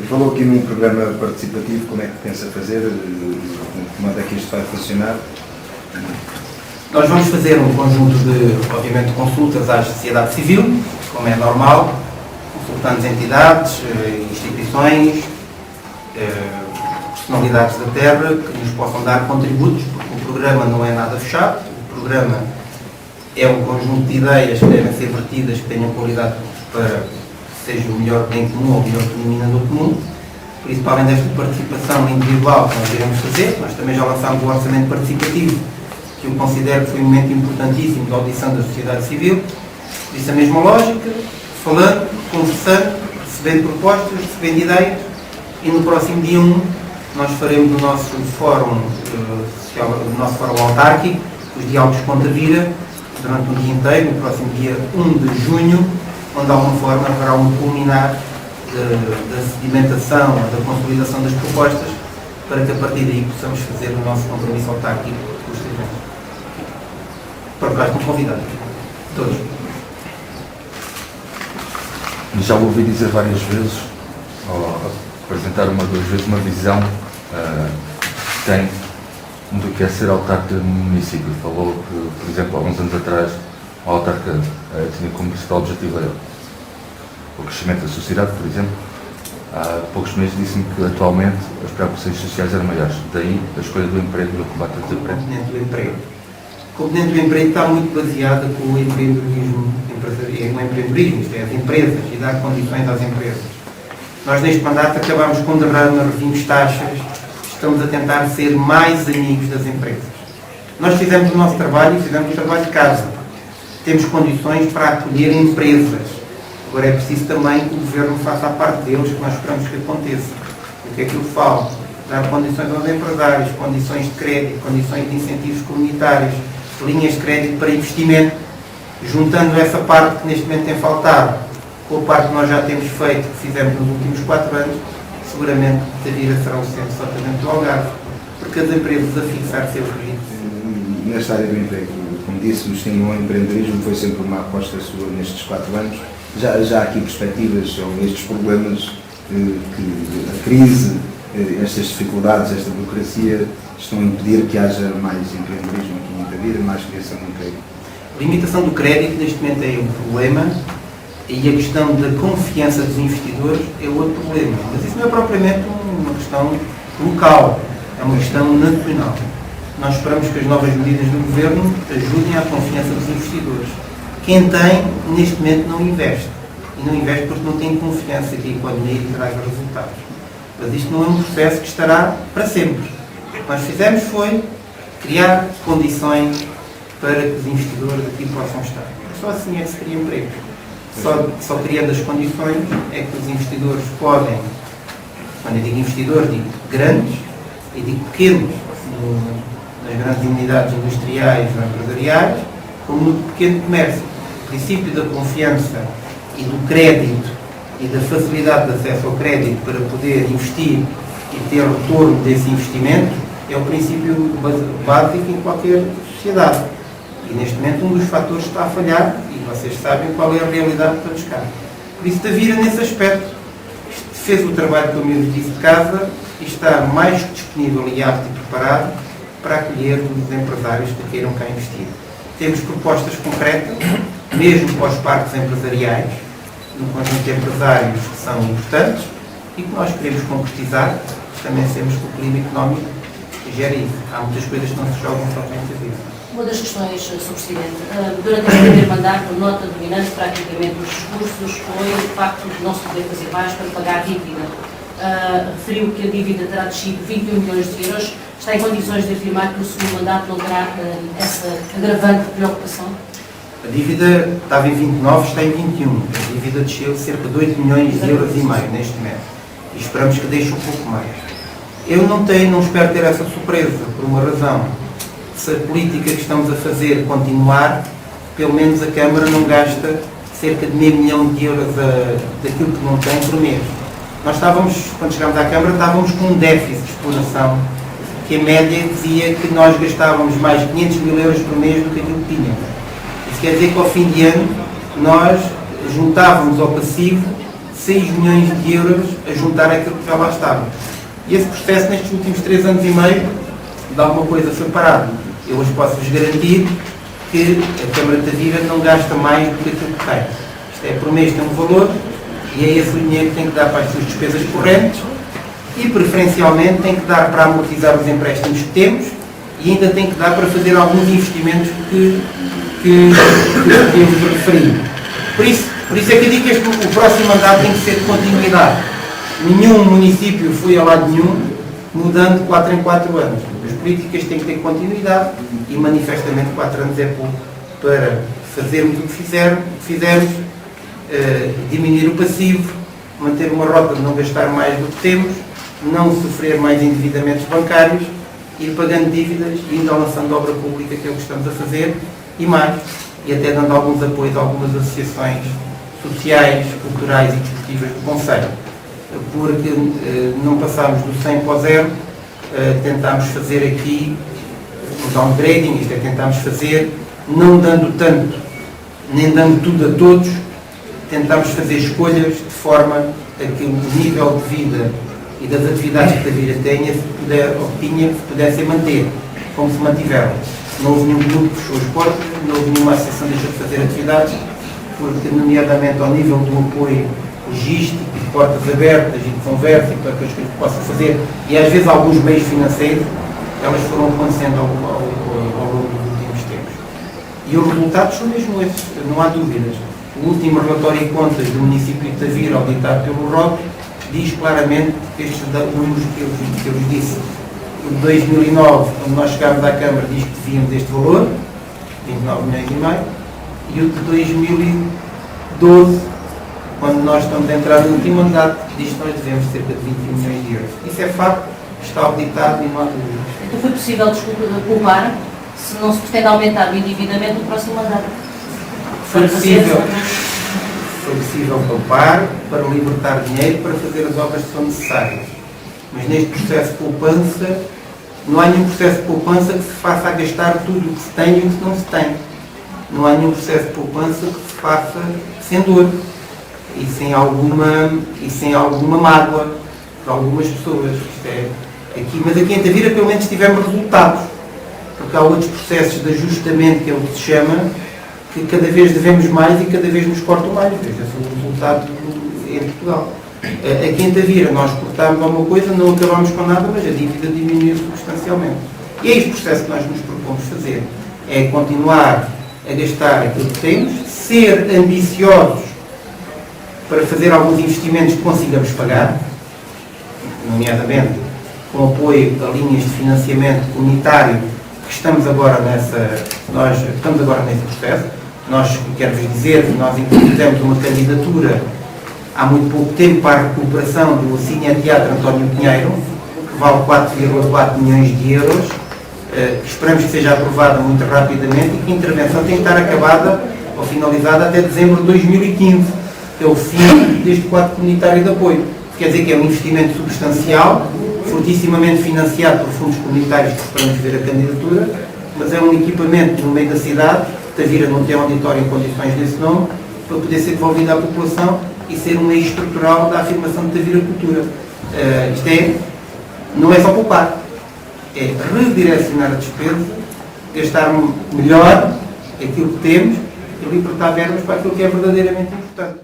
Falou aqui num programa participativo, como é que pensa fazer, de que modo é que isto vai funcionar? Nós vamos fazer um conjunto de, obviamente, consultas à sociedade civil, como é normal, consultando entidades, instituições, personalidades da terra que nos possam dar contributos, porque o programa não é nada fechado, o programa é um conjunto de ideias que devem ser vertidas, que tenham qualidade para que seja o melhor bem comum ou o melhor denominador comum. Por isso, para além desta participação individual que nós iremos fazer, nós também já lançámos o orçamento participativo, que eu considero que foi um momento importantíssimo da audição da sociedade civil. Por isso, a mesma lógica, falando, conversando, recebendo propostas, recebendo ideias, e no próximo dia 1 nós faremos o nosso fórum autárquico, os diálogos contra a vida, durante um dia inteiro, no próximo dia 1 de junho, onde de alguma forma haverá um culminar da sedimentação, da consolidação das propostas, para que a partir daí possamos fazer o nosso compromisso autárquico posteriormente. Para o qual estão convidados, todos. Já ouvi dizer várias vezes, ou apresentar uma ou duas vezes, uma visão que tem do que é ser autarca no município. Falou que, por exemplo, há uns anos atrás, a autarca tinha como principal objetivo o crescimento da sociedade, por exemplo. Há poucos meses disse-me que atualmente as preocupações sociais eram maiores. Daí a escolha do emprego e o combate ao desemprego. O componente do emprego. O componente do emprego está muito baseada com o empreendedorismo, isto é, as empresas, e dar condições às empresas. Nós neste mandato acabamos com derrama, revimos taxas, estamos a tentar ser mais amigos das empresas. Nós fizemos o nosso trabalho e fizemos o trabalho de casa. Temos condições para acolher empresas. Agora é preciso também que o Governo faça a parte deles, que nós esperamos que aconteça. O que é que eu falo? Dar condições aos empresários, condições de crédito, condições de incentivos comunitários, linhas de crédito para investimento, juntando essa parte que neste momento tem faltado, com a parte que nós já temos feito, que fizemos nos últimos 4 anos, seguramente a Tavira será o centro só dentro do Algarve, porque as empresas a fixar seus registros. Nesta área do emprego, como disse, o estímulo ao empreendedorismo foi sempre uma aposta sua nestes 4 anos. Já há aqui perspectivas ou estes problemas que a crise, estas dificuldades, esta burocracia estão a impedir que haja mais empreendedorismo aqui em Tavira, mais criação de emprego? A limitação do crédito neste momento é um problema e a questão da confiança dos investidores é outro problema. Mas isso não é propriamente uma questão local, é uma questão nacional. Nós esperamos que as novas medidas do Governo ajudem à confiança dos investidores. Quem tem, neste momento, não investe. E não investe porque não tem confiança que a economia lhe traga resultados. Mas isto não é um processo que estará para sempre. O que nós fizemos foi criar condições para que os investidores aqui possam estar. Só assim é que se cria emprego. Só criando as condições é que os investidores podem, quando eu digo investidores, digo grandes e digo pequenos, nas grandes unidades industriais ou empresariais, como no pequeno comércio. O princípio da confiança e do crédito e da facilidade de acesso ao crédito para poder investir e ter retorno desse investimento é o princípio básico em qualquer sociedade. E neste momento um dos fatores está a falhar e vocês sabem qual é a realidade para buscar. Por isso Tavira, nesse aspecto, fez o trabalho, como eu disse, de casa e está mais que disponível e apto e preparado para acolher os empresários que queiram cá investir. Temos propostas concretas, mesmo para os parques empresariais, no conjunto de empresários que são importantes e que nós queremos concretizar, também sabemos que o clima económico gera isso. Há muitas coisas que não se jogam somente a vida. Uma das questões, Sr. Presidente, durante este primeiro mandato, a nota dominante praticamente dos discursos foi o facto de não se poder fazer mais para pagar a dívida. Referiu que a dívida terá descido 21 milhões de euros. Está em condições de afirmar que o segundo mandato não terá essa agravante preocupação? A dívida estava em 29, está em 21. A dívida desceu cerca de 8 milhões de euros e meio neste momento. E esperamos que deixe um pouco mais. Eu não espero ter essa surpresa, por uma razão. Se a política que estamos a fazer continuar, pelo menos a Câmara não gasta cerca de meio milhão de euros daquilo que não tem por mês. Nós estávamos, quando chegámos à Câmara, estávamos com um déficit de exploração, que a média dizia que nós gastávamos mais de 500 mil euros por mês do que aquilo que tínhamos. Isso quer dizer que ao fim de ano nós juntávamos ao passivo 6 milhões de euros a juntar aquilo que já lá estava. E esse processo, nestes últimos 3 anos e meio, de alguma coisa foi parado. Eu hoje posso-vos garantir que a Câmara de Tavira não gasta mais do que aquilo que tem. Isto é, por mês tem um valor e é esse o dinheiro que tem que dar para as suas despesas correntes e, preferencialmente, tem que dar para amortizar os empréstimos que temos e ainda tem que dar para fazer alguns investimentos que podemos referir. Por isso é que eu digo que o próximo mandato tem que ser de continuidade. Nenhum município foi a lado nenhum, mudando de 4 em 4 anos. As políticas têm que ter continuidade e, manifestamente, 4 anos é pouco para fazermos o que fizermos, diminuir o passivo, manter uma rota de não gastar mais do que temos, não sofrer mais endividamentos bancários, ir pagando dívidas e ainda lançando obra pública, que é o que estamos a fazer, e mais, e até dando alguns apoios a algumas associações sociais, culturais e desportivas do Conselho. Porque não passámos do 100 para o 0, tentámos fazer aqui um downgrading, isto é, tentámos fazer, não dando tanto, nem dando tudo a todos, tentámos fazer escolhas de forma a que o nível de vida e das atividades que a Tavira tenha, se pudessem manter, como se mantiveram. Não houve nenhum grupo que fechou as portas, não houve nenhuma associação que deixou de fazer atividades, porque, nomeadamente ao nível do apoio logístico, de portas abertas e de conversa, e para que as coisas possam fazer, e às vezes alguns meios financeiros, elas foram acontecendo ao longo dos últimos tempos. E os resultados são mesmo esses, não há dúvidas. O último relatório de contas do município de Tavira, auditado pelo ROC, diz claramente estes números que eu vos disse. O de 2009, quando nós chegámos à Câmara, diz que devíamos este valor, 29 milhões e meio, e o de 2012, quando nós estamos a entrar no último mandato, diz que nós devemos cerca de 21 milhões de euros. Isso é facto, está auditado e não há dúvidas. Então foi possível, poupar, se não se pretende aumentar o endividamento no próximo mandato? Foi possível poupar para libertar dinheiro para fazer as obras que são necessárias. Mas neste processo de poupança, não há nenhum processo de poupança que se faça a gastar tudo o que se tem e o que não se tem. Não há nenhum processo de poupança que se faça sem dor e sem alguma mágoa para algumas pessoas. Mas aqui em Tavira pelo menos tivemos resultados, porque há outros processos de ajustamento, que é o que se chama, que cada vez devemos mais e cada vez nos cortam mais. Veja, esse é o resultado em Portugal. Aqui em Tavira nós cortámos alguma coisa, não acabámos com nada, mas a dívida diminuiu substancialmente. E é este processo que nós nos propomos fazer. É continuar a gastar aquilo que temos, ser ambiciosos para fazer alguns investimentos que consigamos pagar, nomeadamente com apoio a linhas de financiamento comunitário, que estamos agora nesse processo. Nós, quero-vos dizer, que nós fizemos uma candidatura há muito pouco tempo para a recuperação do Cine Teatro António Pinheiro, que vale 4,4 milhões de euros. Esperamos que seja aprovada muito rapidamente e que a intervenção tem que estar acabada ou finalizada até dezembro de 2015, que é o fim deste quadro comunitário de apoio. Quer dizer que é um investimento substancial, fortissimamente financiado por fundos comunitários que esperamos ver a candidatura, mas é um equipamento no meio da cidade, Tavira não tem auditório em condições desse nome, para poder ser devolvido à população e ser um eixo estrutural da afirmação de Tavira Cultura. Não é só poupar, é redirecionar a despesa, gastar melhor aquilo que temos e libertar verbas para aquilo que é verdadeiramente importante.